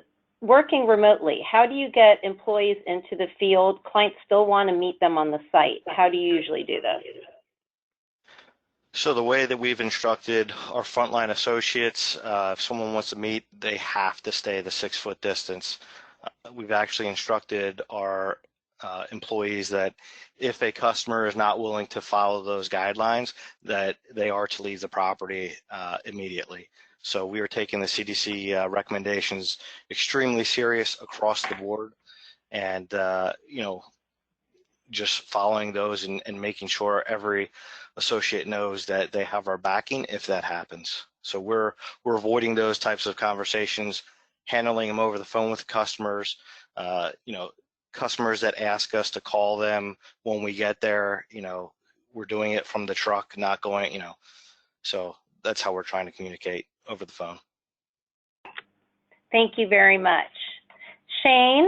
working remotely, how do you get employees into the field? Clients still want to meet them on the site. How do you usually do this? So the way that we've instructed our frontline associates, if someone wants to meet, they have to stay the 6-foot distance. We've actually instructed our employees that if a customer is not willing to follow those guidelines, that they are to leave the property immediately. So we are taking the CDC recommendations extremely serious across the board, and just following those and making sure every associate knows that they have our backing if that happens. So we're avoiding those types of conversations, handling them over the phone with customers. Customers that ask us to call them when we get there, we're doing it from the truck, not going, so that's how we're trying to communicate over the phone. Thank you very much. Shane,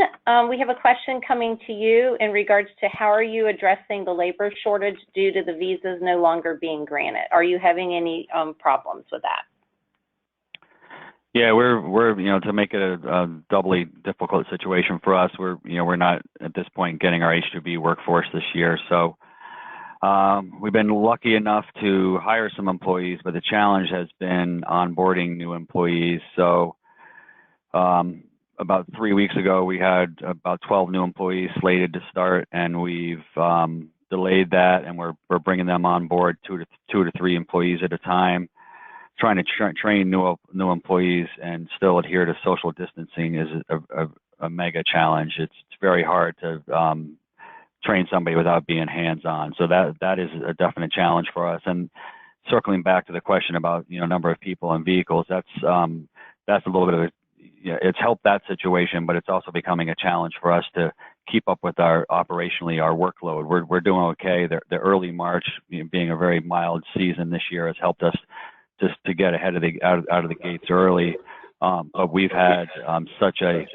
we have a question coming to you in regards to how are you addressing the labor shortage due to the visas no longer being granted? Are you having any problems with that? Yeah, we're to make it a doubly difficult situation for us. We're not at this point getting our H-2B workforce this year, so we've been lucky enough to hire some employees, but the challenge has been onboarding new employees. So about 3 weeks ago, we had about 12 new employees slated to start, and we've delayed that, and we're bringing them on board two to three employees at a time. Trying to train new employees and still adhere to social distancing is a mega challenge. It's very hard to train somebody without being hands-on. So that is a definite challenge for us. And circling back to the question about number of people and vehicles, that's a little bit of it's helped that situation, but it's also becoming a challenge for us to keep up with our workload. We're doing okay. The early March, being a very mild season this year, has helped us just to get ahead of out of the gates early. But we've had such a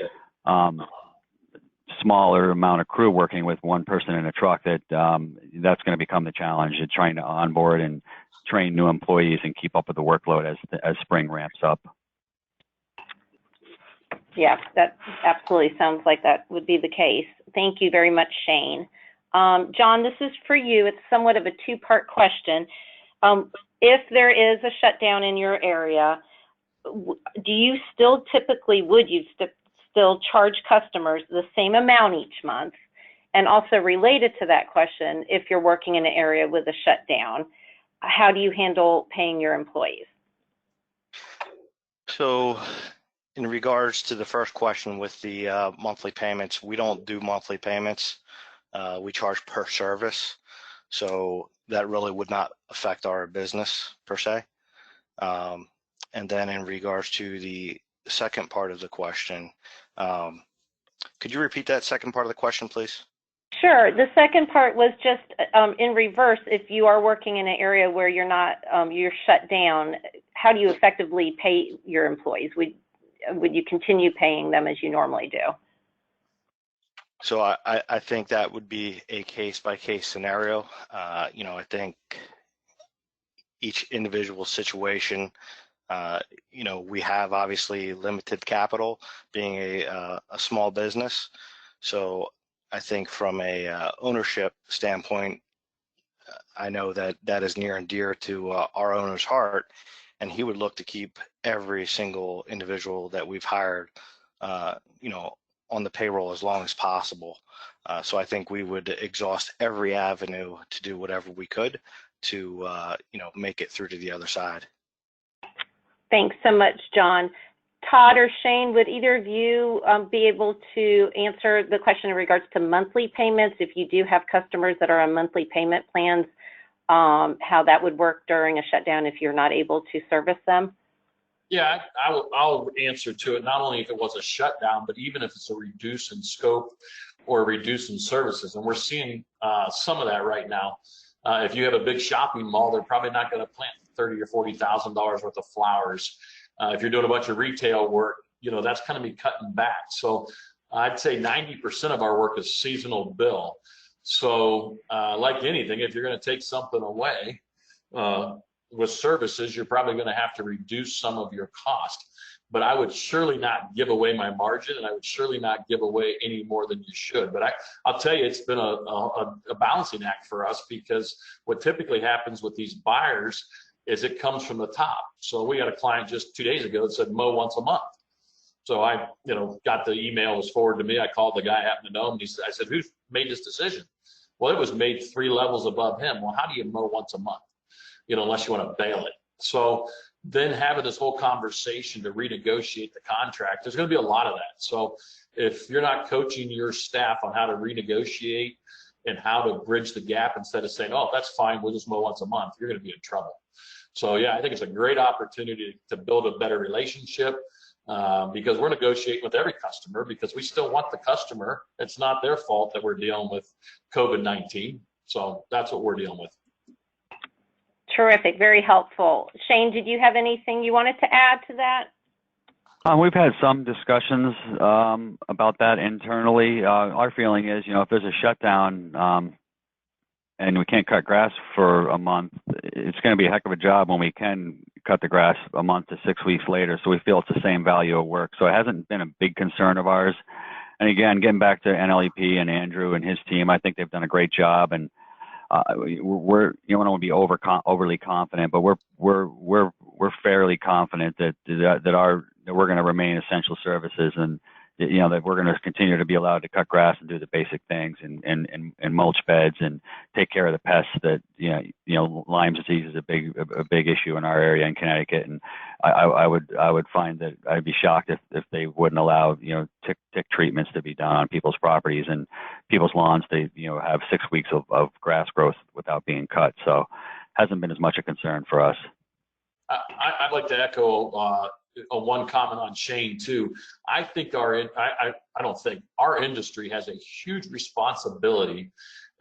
smaller amount of crew working with one person in a truck that that's going to become the challenge, of trying to onboard and train new employees and keep up with the workload as spring ramps up. Yeah, that absolutely sounds like that would be the case. Thank you very much, Shane. John, this is for you. It's somewhat of a two-part question. If there is a shutdown in your area, would you still charge customers the same amount each month? And also related to that question, if you're working in an area with a shutdown, how do you handle paying your employees? So in regards to the first question with the monthly payments, we don't do monthly payments. We charge per service. So that really would not affect our business per se. And then in regards to the second part of the question, could you repeat that second part of the question, please? Sure. The second part was just in reverse. If you are working in an area where you're not, you're shut down, how do you effectively pay your employees? Would you continue paying them as you normally do? So I think that would be a case-by-case scenario. I think each individual situation, we have obviously limited capital being a small business. So I think from a ownership standpoint, I know that is near and dear to our owner's heart, and he would look to keep every single individual that we've hired, on the payroll as long as possible. So I think we would exhaust every avenue to do whatever we could to, make it through to the other side. Thanks so much, John. Todd or Shane, would either of you be able to answer the question in regards to monthly payments? If you do have customers that are on monthly payment plans, how that would work during a shutdown if you're not able to service them? Yeah, I'll answer to it, not only if it was a shutdown, but even if it's a reduce in scope or reduce in services. And we're seeing some of that right now. If you have a big shopping mall, they're probably not going to plant $30,000 or $40,000 worth of flowers. If you're doing a bunch of retail work, that's going to be cutting back. So I'd say 90% of our work is seasonal bill. So like anything, if you're going to take something away, with services, you're probably going to have to reduce some of your cost. But I would surely not give away my margin, and I would surely not give away any more than you should. But I'll tell you, it's been a balancing act for us, because what typically happens with these buyers is it comes from the top. So we had a client just 2 days ago that said mow once a month. So I, got the email was forwarded to me. I called the guy I happen to know him. I said, who made this decision? Well, it was made 3 levels above him. Well, how do you mow once a month? Unless you want to bail it. So then having this whole conversation to renegotiate the contract, there's going to be a lot of that. So if you're not coaching your staff on how to renegotiate and how to bridge the gap, instead of saying, oh, that's fine, we'll just mow once a month, you're going to be in trouble. So yeah, I think it's a great opportunity to build a better relationship, because we're negotiating with every customer, because we still want the customer. It's not their fault that we're dealing with COVID-19. So that's what we're dealing with. Terrific, very helpful. Shane, did you have anything you wanted to add to that? We've had some discussions about that internally. Our feeling is, if there's a shutdown and we can't cut grass for a month, it's going to be a heck of a job when we can cut the grass a month to 6 weeks later. So we feel it's the same value of work. So it hasn't been a big concern of ours. And again, getting back to NLEP and Andrew and his team, I think they've done a great job. And we're I don't want to be overly confident, but we're fairly confident that we're going to remain essential services, and that we're going to continue to be allowed to cut grass and do the basic things and mulch beds and take care of the pests that Lyme disease is a big issue in our area in Connecticut, and I would find that I'd be shocked if they wouldn't allow tick treatments to be done on people's properties and people's lawns. They have 6 weeks of grass growth without being cut, so hasn't been as much a concern for us. I'd like to echo one comment on Shane too. I think I don't think our industry has a huge responsibility.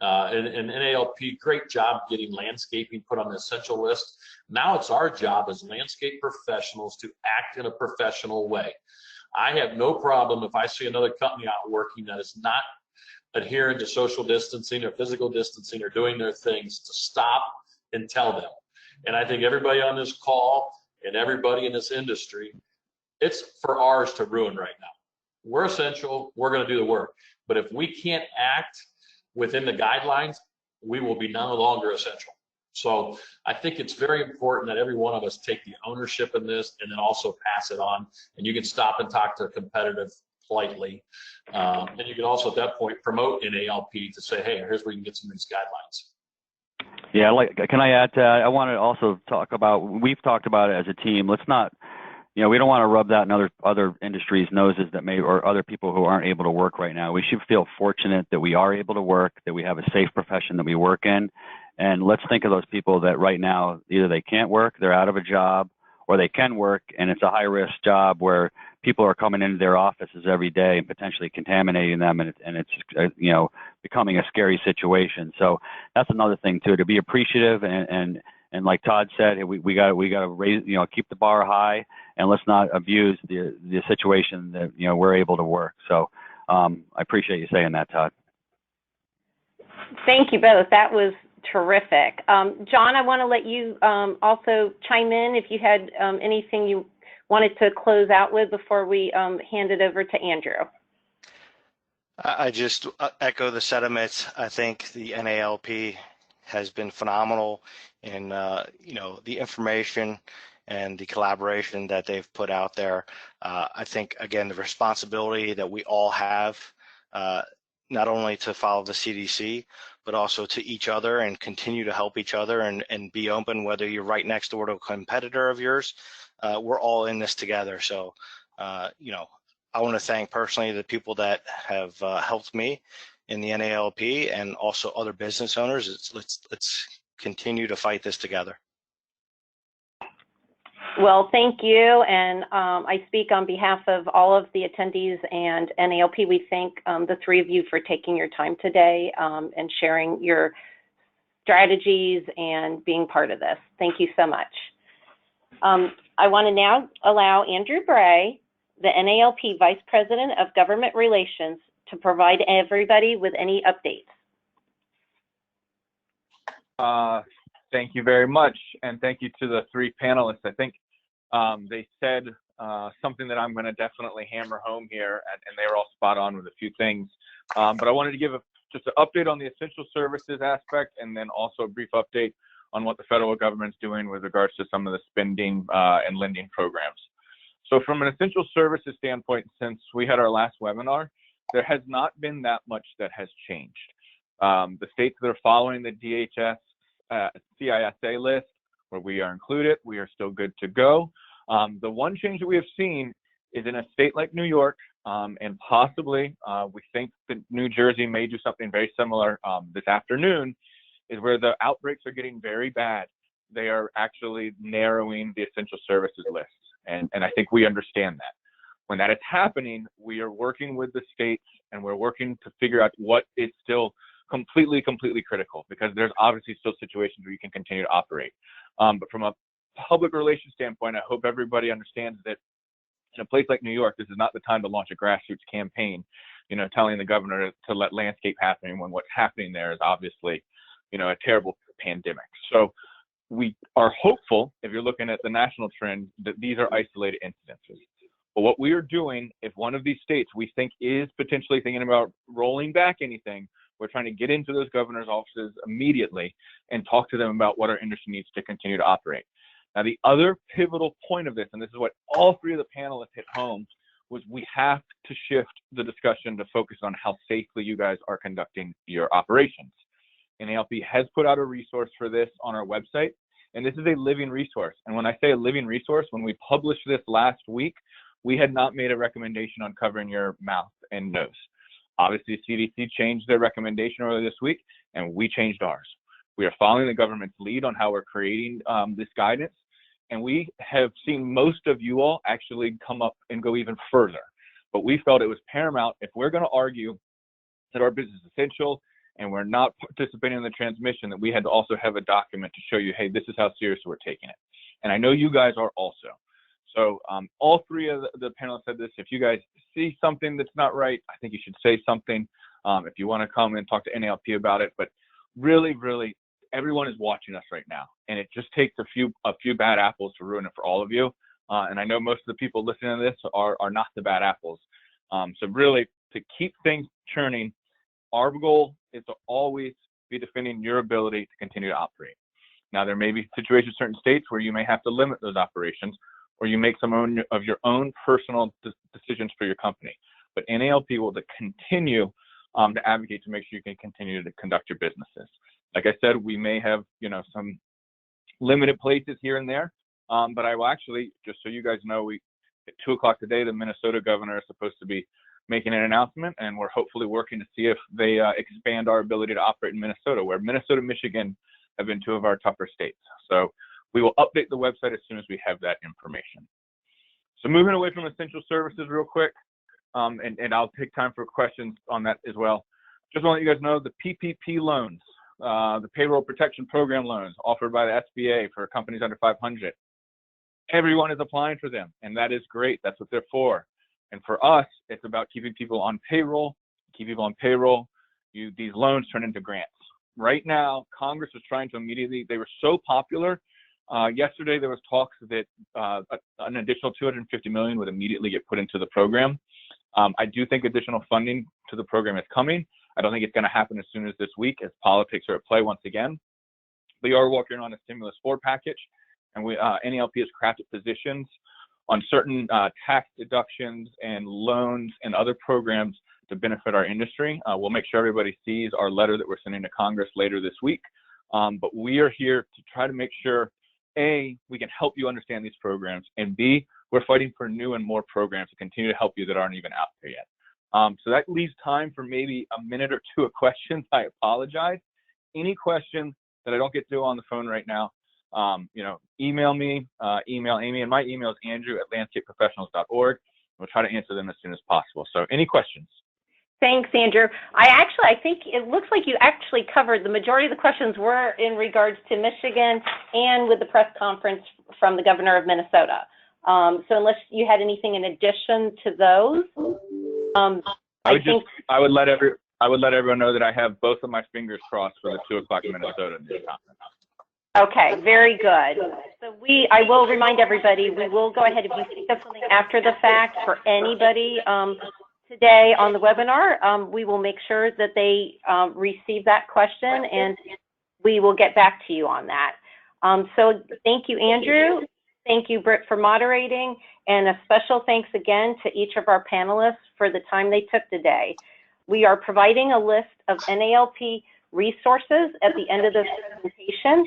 And NALP, great job getting landscaping put on the essential list. Now it's our job as landscape professionals to act in a professional way. I have no problem if I see another company out working that is not adhering to social distancing or physical distancing or doing their things, to stop and tell them. And I think everybody on this call and everybody in this industry, it's for ours to ruin right now. We're essential, we're going to do the work. But if we can't act within the guidelines, we will be no longer essential. So I think it's very important that every one of us take the ownership in this and then also pass it on. And you can stop and talk to a competitive politely. And you can also at that point promote NALP to say, hey, here's where you can get some of these guidelines. Yeah, can I add to that? I want to also talk about, we've talked about it as a team. Let's not, we don't want to rub that in other industries' noses or other people who aren't able to work right now. We should feel fortunate that we are able to work, that we have a safe profession that we work in. And let's think of those people that right now, either they can't work, they're out of a job, or they can work and it's a high risk job where people are coming into their offices every day and potentially contaminating them, and it's becoming a scary situation. So that's another thing too, to be appreciative and like Todd said, we got to raise, keep the bar high, and let's not abuse the situation that we're able to work. So I appreciate you saying that, Todd. Thank you both. That was terrific. John, I want to let you also chime in if you had anything you wanted to close out with before we hand it over to Andrew. I just echo the sentiments. I think the NALP has been phenomenal in the information and the collaboration that they've put out there. I think, again, the responsibility that we all have, not only to follow the CDC, but also to each other and continue to help each other and be open, whether you're right next door to a competitor of yours. We're all in this together. So, I want to thank personally the people that have helped me in the NALP and also other business owners. Let's continue to fight this together. Well, thank you. And I speak on behalf of all of the attendees and NALP. We thank the three of you for taking your time today and sharing your strategies and being part of this. Thank you so much. I want to now allow Andrew Bray, the NALP Vice President of Government Relations, to provide everybody with any updates. Thank you very much, and thank you to the three panelists. I think they said something that I'm going to definitely hammer home here, and they were all spot on with a few things. But I wanted to give just an update on the essential services aspect, and then also a brief update on what the federal government's doing with regards to some of the spending and lending programs. So from an essential services standpoint, since we had our last webinar, there has not been that much that has changed. The states that are following the DHS CISA list, where we are included, we are still good to go. The one change that we have seen is in a state like New York, and possibly we think that New Jersey may do something very similar this afternoon, is where the outbreaks are getting very bad. They are actually narrowing the essential services list. And I think we understand that. When that is happening, we are working with the states and we're working to figure out what is still completely critical, because there's obviously still situations where you can continue to operate. But from a public relations standpoint, I hope everybody understands that In a place like New York, this is not the time to launch a grassroots campaign, telling the governor to let landscape happen when what's happening there is obviously, a terrible pandemic. So we are hopeful, if you're looking at the national trend, that these are isolated incidences. But what we are doing, if one of these states we think is potentially thinking about rolling back anything, we're trying to get into those governor's offices immediately and talk to them about what our industry needs to continue to operate. Now, the other pivotal point of this, and this is what all three of the panelists hit home, was we have to shift the discussion to focus on how safely you guys are conducting your operations. NALP has put out a resource for this on our website, and this is a living resource. And when I say a living resource, when we published this last week, we had not made a recommendation on covering your mouth and nose. Obviously, CDC changed their recommendation earlier this week, and we changed ours. We are following the government's lead on how we're creating this guidance, and we have seen most of you all actually come up and go even further. But we felt it was paramount, if we're going to argue that our business is essential and we're not participating in the transmission, that we had to also have a document to show you, hey, this is how seriously we're taking it. And I know you guys are also. So all three of the panelists said this. If you guys see something that's not right, I think you should say something. If you want to come and talk to NALP about it, but really, really, everyone is watching us right now, and it just takes a few bad apples to ruin it for all of you. And I know most of the people listening to this are not the bad apples. So really, to keep things churning, our goal is to always be defending your ability to continue to operate. Now, there may be situations in certain states where you may have to limit those operations, or you make some of your own personal decisions for your company. But NALP will continue to advocate to make sure you can continue to conduct your businesses. Like I said, we may have, some limited places here and there, but I will actually, just so you guys know, at 2 o'clock today, the Minnesota governor is supposed to be making an announcement, and we're hopefully working to see if they expand our ability to operate in Minnesota, where Minnesota and Michigan have been 2 of our tougher states. So we will update the website as soon as we have that information. So moving away from essential services real quick, and I'll take time for questions on that as well. Just want to let you guys know the PPP loans, the Payroll Protection Program loans offered by the SBA for companies under 500. Everyone is applying for them, and that is great. That's what they're for. And for us, it's about keeping people on payroll. Keep people on payroll. These loans turn into grants. Right now, Congress is trying to immediately, they were so popular. Yesterday, there was talks that an additional $250 million would immediately get put into the program. I do think additional funding to the program is coming. I don't think it's going to happen as soon as this week, as politics are at play once again. We are working on a stimulus 4 package, and NALP has crafted positions on certain tax deductions and loans and other programs to benefit our industry. We'll make sure everybody sees our letter that we're sending to Congress later this week. But we are here to try to make sure, A, we can help you understand these programs, and B, we're fighting for new and more programs to continue to help you that aren't even out there yet. So that leaves time for maybe a minute or 2 of questions. I apologize. Any questions that I don't get to on the phone right now, email me, email Amy, and my email is andrew@landscapeprofessionals.org. We'll try to answer them as soon as possible. So any questions? Thanks, Andrew. I think it looks like you actually covered the majority of the questions were in regards to Michigan and with the press conference from the governor of Minnesota. So unless you had anything in addition to those, I would let everyone know that I have both of my fingers crossed for the 2 o'clock Minnesota news conference. Okay, very good. So I will remind everybody, we will go ahead, if you think of something after the fact for anybody today on the webinar, we will make sure that they receive that question, and we will get back to you on that. So thank you, Andrew. Thank you, Britt, for moderating, and a special thanks again to each of our panelists for the time they took today. We are providing a list of NALP resources at the end of this presentation.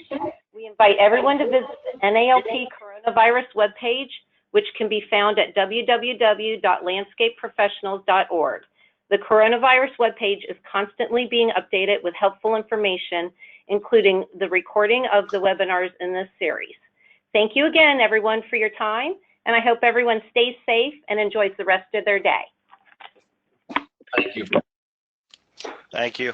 We invite everyone to visit the NALP coronavirus webpage, which can be found at www.landscapeprofessionals.org. The coronavirus webpage is constantly being updated with helpful information, including the recording of the webinars in this series. Thank you again, everyone, for your time, and I hope everyone stays safe and enjoys the rest of their day. Thank you. Thank you.